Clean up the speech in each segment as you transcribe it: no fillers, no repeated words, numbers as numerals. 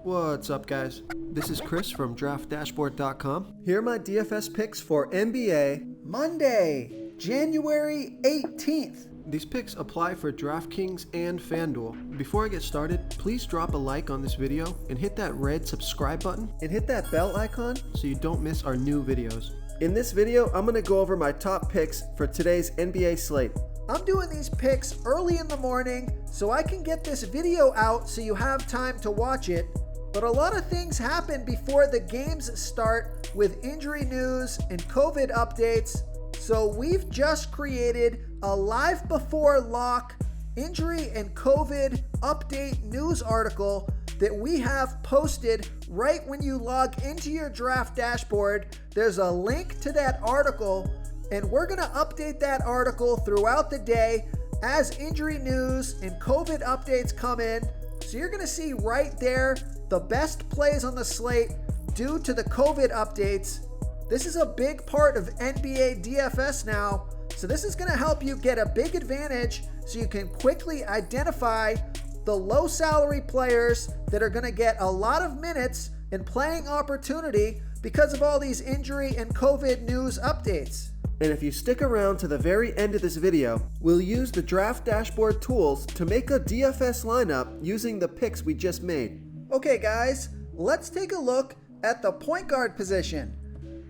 What's up, guys? This is Chris from DraftDashboard.com. Here are my DFS picks for NBA Monday, January 18th. These picks apply for DraftKings and FanDuel. Before I get started, please drop a like on this video and hit that red subscribe button and hit that bell icon so you don't miss our new videos. In this video, I'm going to go over my top picks for today's NBA slate. I'm doing these picks early in the morning so I can get this video out so you have time to watch it. But a lot of things happen before the games start with injury news and COVID updates. So we've just created a live before lock injury and COVID update news article that we have posted right when you log into your draft dashboard. There's a link to that article, and we're going to update that article throughout the day as injury news and COVID updates come in. So you're going to see right there the best plays on the slate due to the COVID updates. This is a big part of NBA DFS now, so this is going to help you get a big advantage so you can quickly identify the low salary players that are going to get a lot of minutes and playing opportunity because of all these injury and COVID news updates. And if you stick around to the very end of this video, we'll use the draft dashboard tools to make a DFS lineup using the picks we just made. Okay guys, let's take a look at the point guard position.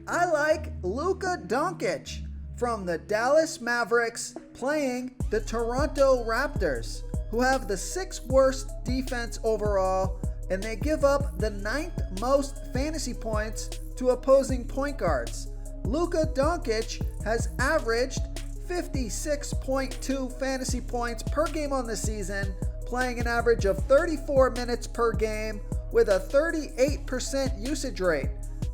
I like Luka Doncic from the Dallas Mavericks playing the Toronto Raptors, who have the 6th worst defense overall, and they give up the 9th most fantasy points to opposing point guards. Luka Doncic has averaged 56.2 fantasy points per game on the season, playing an average of 34 minutes per game with a 38% usage rate.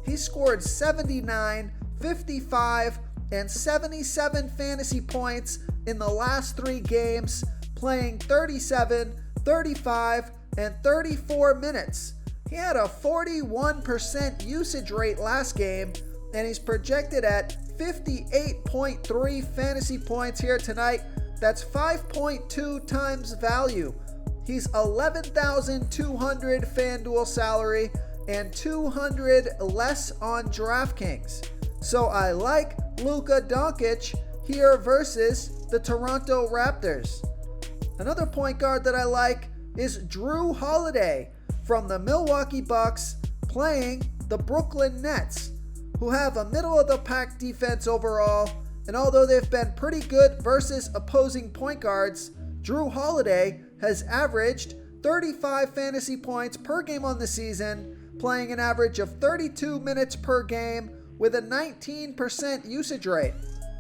He scored 79, 55, and 77 fantasy points in the last 3 games, playing 37, 35, and 34 minutes. He had a 41% usage rate last game, and he's projected at 58.3 fantasy points here tonight. That's 5.2 times value. He's 11,200 FanDuel salary and 200 less on DraftKings. So I like Luka Doncic here versus the Toronto Raptors. Another point guard that I like is Jrue Holiday from the Milwaukee Bucks playing the Brooklyn Nets, who have a middle-of-the-pack defense overall, and although they've been pretty good versus opposing point guards, Jrue Holiday has averaged 35 fantasy points per game on the season, playing an average of 32 minutes per game with a 19% usage rate.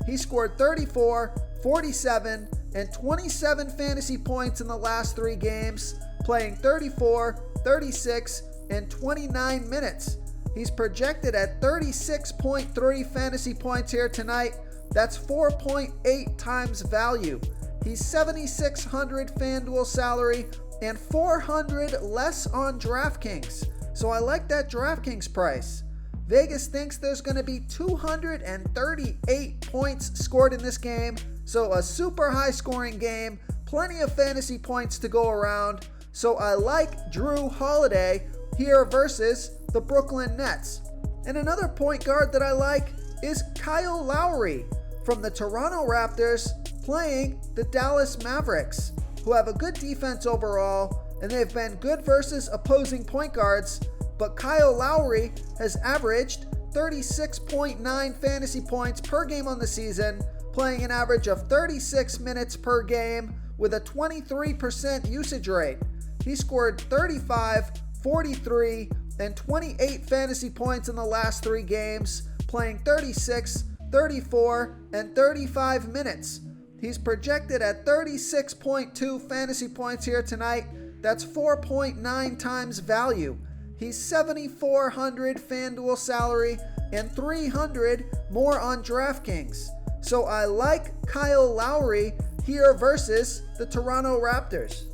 He scored 34, 47, and 27 fantasy points in the last 3 games, playing 34, 36, and 29 minutes. He's projected at 36.3 fantasy points here tonight. That's 4.8 times value. He's 7,600 FanDuel salary and 400 less on DraftKings. So I like that DraftKings price. Vegas thinks there's going to be 238 points scored in this game. So a super high scoring game, plenty of fantasy points to go around. So I like Jrue Holiday here versus the Brooklyn Nets. And another point guard that I like is Kyle Lowry from the Toronto Raptors playing the Dallas Mavericks, who have a good defense overall, and they've been good versus opposing point guards, but Kyle Lowry has averaged 36.9 fantasy points per game on the season, playing an average of 36 minutes per game with a 23% usage rate. He scored 35, 43, and 28 fantasy points in the last 3 games, playing 36, 34, and 35 minutes. He's projected at 36.2 fantasy points here tonight. That's 4.9 times value. He's 7,400 FanDuel salary and 300 more on DraftKings. So I like Kyle Lowry here versus the Toronto Raptors.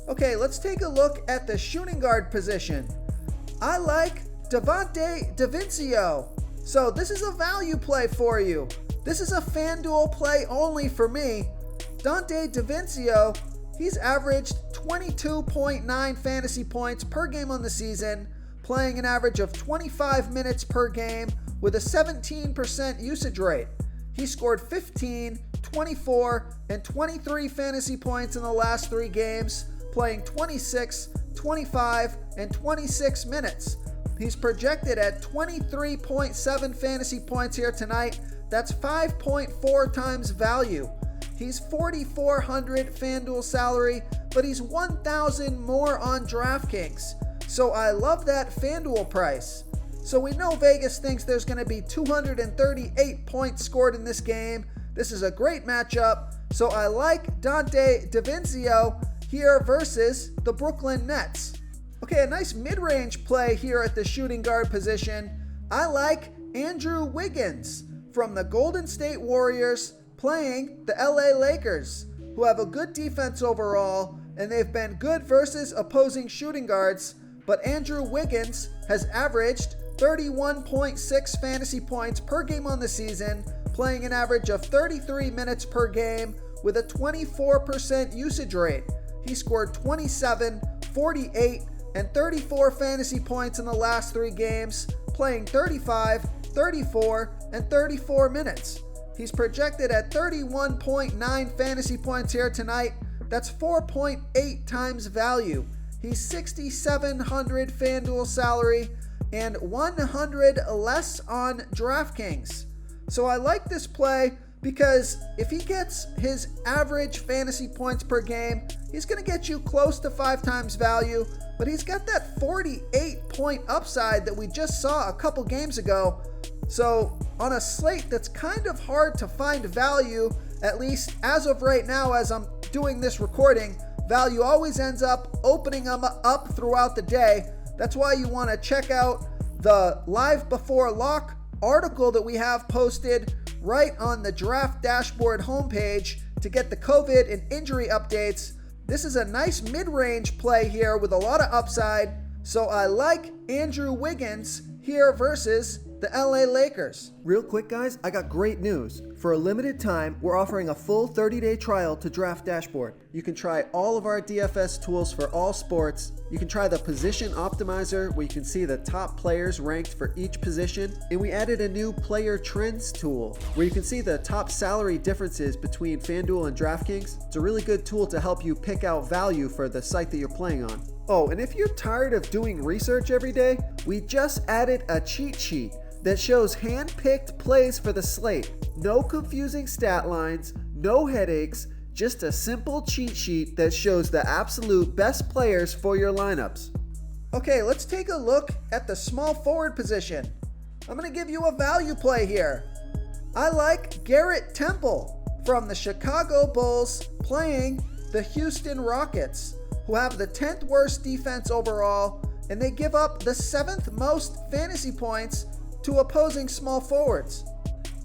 Okay, let's take a look at the shooting guard position. I like Dante DAgostino. So this is a value play for you. This is a FanDuel play only for me. Dante DAgostino He's averaged 22.9 fantasy points per game on the season, playing an average of 25 minutes per game with a 17% usage rate. He scored 15, 24, and 23 fantasy points in the last 3 games, playing 26, 25, and 26 minutes. He's projected at 23.7 fantasy points here tonight. That's 5.4 times value. He's $4,400 FanDuel salary, but he's $1,000 more on DraftKings. So I love that FanDuel price. So we know Vegas thinks there's going to be 238 points scored in this game. This is a great matchup. So I like Dante DAgostino here versus the Brooklyn Nets. Okay, a nice mid-range play here at the shooting guard position. I like Andrew Wiggins from the Golden State Warriors playing the LA Lakers, who have a good defense overall, and they've been good versus opposing shooting guards, but Andrew Wiggins has averaged 31.6 fantasy points per game on the season, playing an average of 33 minutes per game with a 24% usage rate. He scored 27, 48, and 34 fantasy points in the last 3 games, playing 35, 34, and 34 minutes. He's projected at 31.9 fantasy points here tonight. That's 4.8 times value. He's $6,700 FanDuel salary and $100 less on DraftKings. So I like this play because if he gets his average fantasy points per game, he's going to get you close to 5 times value, but he's got that 48-point upside that we just saw a couple games ago. So on a slate that's kind of hard to find value, at least as of right now as I'm doing this recording, value always ends up opening them up throughout the day. That's why you want to check out the Live Before Lock article that we have posted right on the Draft Dashboard homepage to get the COVID and injury updates. This is a nice mid-range play here with a lot of upside, so I like Andrew Wiggins here versus the LA Lakers. Real quick, guys, I got great news. For a limited time, we're offering a full 30-day trial to Draft Dashboard. You can try all of our DFS tools for all sports. You can try the Position Optimizer, where you can see the top players ranked for each position. And we added a new Player Trends tool, where you can see the top salary differences between FanDuel and DraftKings. It's a really good tool to help you pick out value for the site that you're playing on. Oh, and if you're tired of doing research every day, we just added a cheat sheet that shows hand-picked plays for the slate. No confusing stat lines, no headaches, just a simple cheat sheet that shows the absolute best players for your lineups. Okay, let's take a look at the small forward position. I'm going to give you a value play here. I like Garrett Temple from the Chicago Bulls playing the Houston Rockets, who have the 10th worst defense overall, and they give up the 7th most fantasy points to opposing small forwards.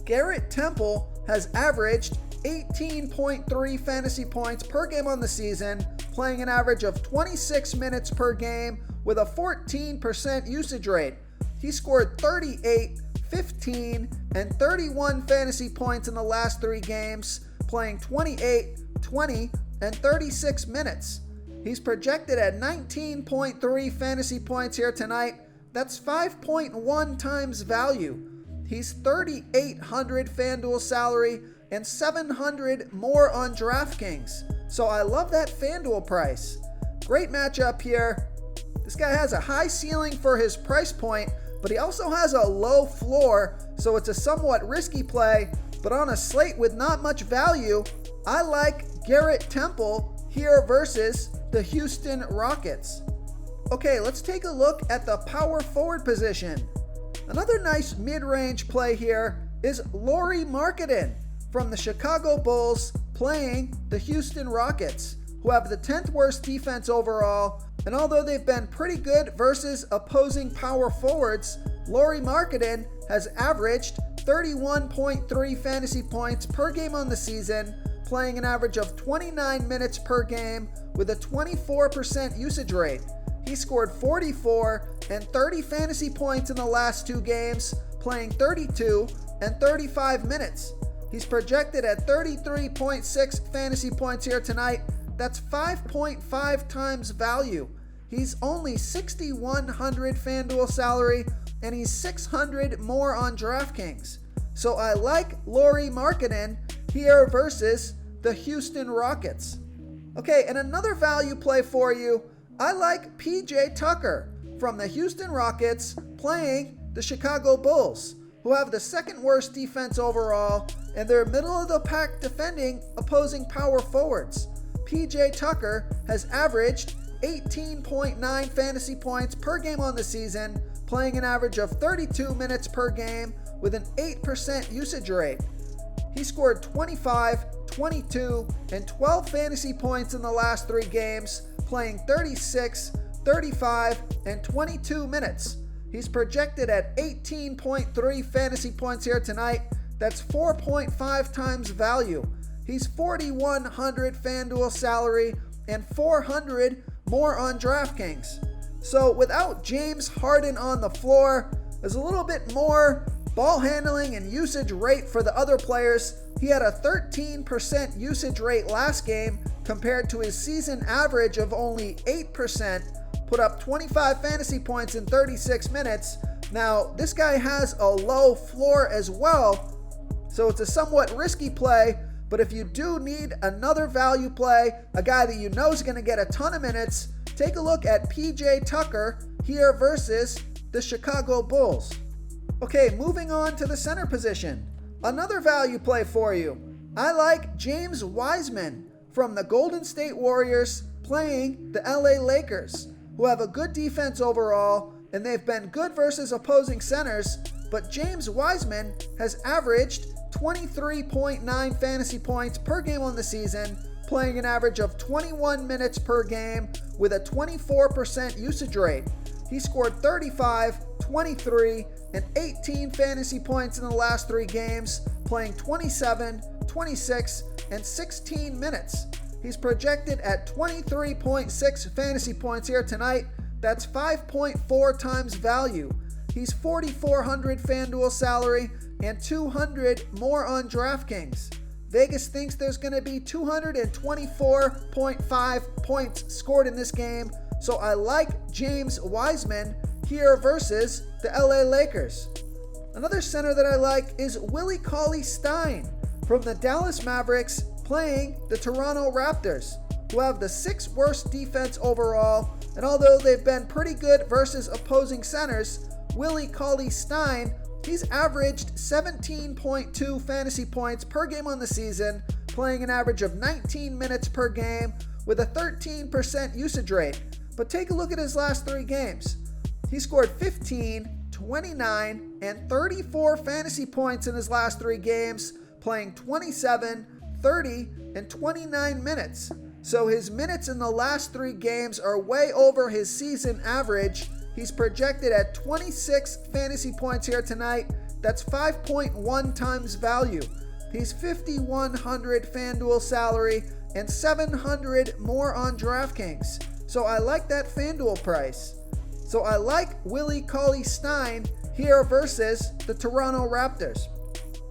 Garrett Temple has averaged 18.3 fantasy points per game on the season, playing an average of 26 minutes per game with a 14% usage rate. He scored 38, 15, and 31 fantasy points in the last 3 games, playing 28, 20, and 36 minutes. He's projected at 19.3 fantasy points here tonight. That's 5.1 times value. He's $3,800 FanDuel salary and $700 more on DraftKings. So I love that FanDuel price. Great matchup here. This guy has a high ceiling for his price point, but he also has a low floor, so it's a somewhat risky play. But on a slate with not much value, I like Garrett Temple here versus the Houston Rockets. Okay, let's take a look at the power forward position. Another nice mid-range play here is Lauri Markkanen from the Chicago Bulls playing the Houston Rockets, who have the 10th worst defense overall. And although they've been pretty good versus opposing power forwards, Lauri Markkanen has averaged 31.3 fantasy points per game on the season, playing an average of 29 minutes per game with a 24% usage rate. He scored 44 and 30 fantasy points in the last 2 games, playing 32 and 35 minutes. He's projected at 33.6 fantasy points here tonight. that's 5.5 times value. He's only 6,100 FanDuel salary, and he's 600 more on DraftKings. So I like Lauri Markkanen here versus the Houston Rockets. Okay, and another value play for you, I like PJ Tucker from the Houston Rockets playing the Chicago Bulls, who have the second worst defense overall, and they're middle of the pack defending opposing power forwards. PJ Tucker has averaged 18.9 fantasy points per game on the season, playing an average of 32 minutes per game with an 8% usage rate. He scored 25, 22, and 12 fantasy points in the last 3 games, playing 36, 35, and 22 minutes. He's projected at 18.3 fantasy points here tonight. That's 4.5 times value. He's 4,100 FanDuel salary and 400 more on DraftKings. So without James Harden on the floor, there's a little bit more ball handling and usage rate for the other players. He had a 13% usage rate last game compared to his season average of only 8%, put up 25 fantasy points in 36 minutes. Now, this guy has a low floor as well, so it's a somewhat risky play, but if you do need another value play, a guy that you know is going to get a ton of minutes, take a look at PJ Tucker here versus the Chicago Bulls. Okay, moving on to the center position. Another value play for you. I like James Wiseman from the Golden State Warriors playing the LA Lakers, who have a good defense overall, and they've been good versus opposing centers, but James Wiseman has averaged 23.9 fantasy points per game on the season, playing an average of 21 minutes per game with a 24% usage rate. He scored 35, 23, and 18 fantasy points in the last 3 games, playing 27, 26, and 16 minutes. He's projected at 23.6 fantasy points here tonight. That's 5.4 times value. He's 4,400 FanDuel salary and 200 more on DraftKings. Vegas thinks there's going to be 224.5 points scored in this game, so I like James Wiseman here versus the LA Lakers. Another center that I like is Willie CauleyStein from the Dallas Mavericks playing the Toronto Raptors, who have the 6th worst defense overall, and although they've been pretty good versus opposing centers, Willie CauleyStein, he's averaged 17.2 fantasy points per game on the season, playing an average of 19 minutes per game with a 13% usage rate. But take a look at his last 3 games. He scored 15, 29, and 34 fantasy points in his last 3 games, playing 27, 30, and 29 minutes. So his minutes in the last 3 games are way over his season average. He's projected at 26 fantasy points here tonight. That's 5.1 times value. He's 5,100 FanDuel salary and 700 more on DraftKings. So I like that FanDuel price. So I like Willie CauleyStein here versus the Toronto Raptors.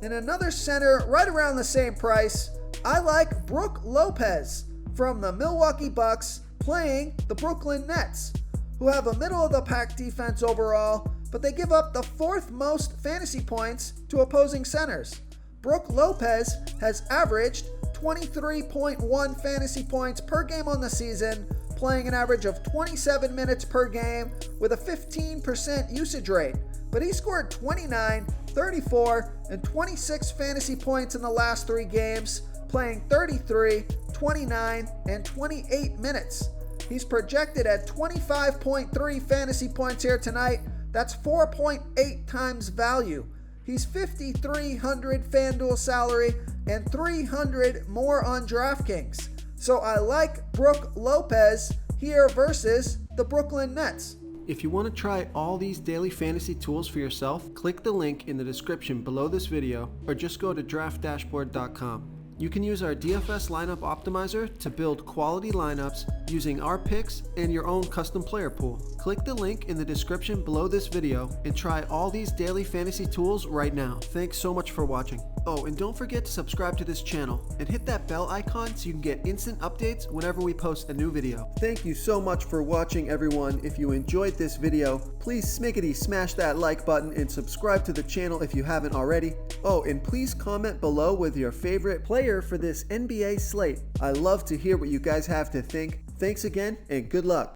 And another center right around the same price, I like Brook Lopez from the Milwaukee Bucks playing the Brooklyn Nets, who have a middle-of-the-pack defense overall, but they give up the 4th most fantasy points to opposing centers. Brook Lopez has averaged 23.1 fantasy points per game on the season, playing an average of 27 minutes per game with a 15% usage rate. But he scored 29, 34, and 26 fantasy points in the last 3 games, playing 33, 29, and 28 minutes. He's projected at 25.3 fantasy points here tonight. That's 4.8 times value. He's 5,300 FanDuel salary and 300 more on DraftKings. So I like Brook Lopez here versus the Brooklyn Nets. If you want to try all these daily fantasy tools for yourself, click the link in the description below this video or just go to DraftDashboard.com. You can use our DFS lineup optimizer to build quality lineups using our picks and your own custom player pool. Click the link in the description below this video and try all these daily fantasy tools right now. Thanks so much for watching. Oh, and don't forget to subscribe to this channel and hit that bell icon so you can get instant updates whenever we post a new video. Thank you so much for watching, everyone. If you enjoyed this video, please smickety smash that like button and subscribe to the channel if you haven't already. Oh, and please comment below with your favorite player for this NBA slate. I love to hear what you guys have to think. Thanks again, and good luck.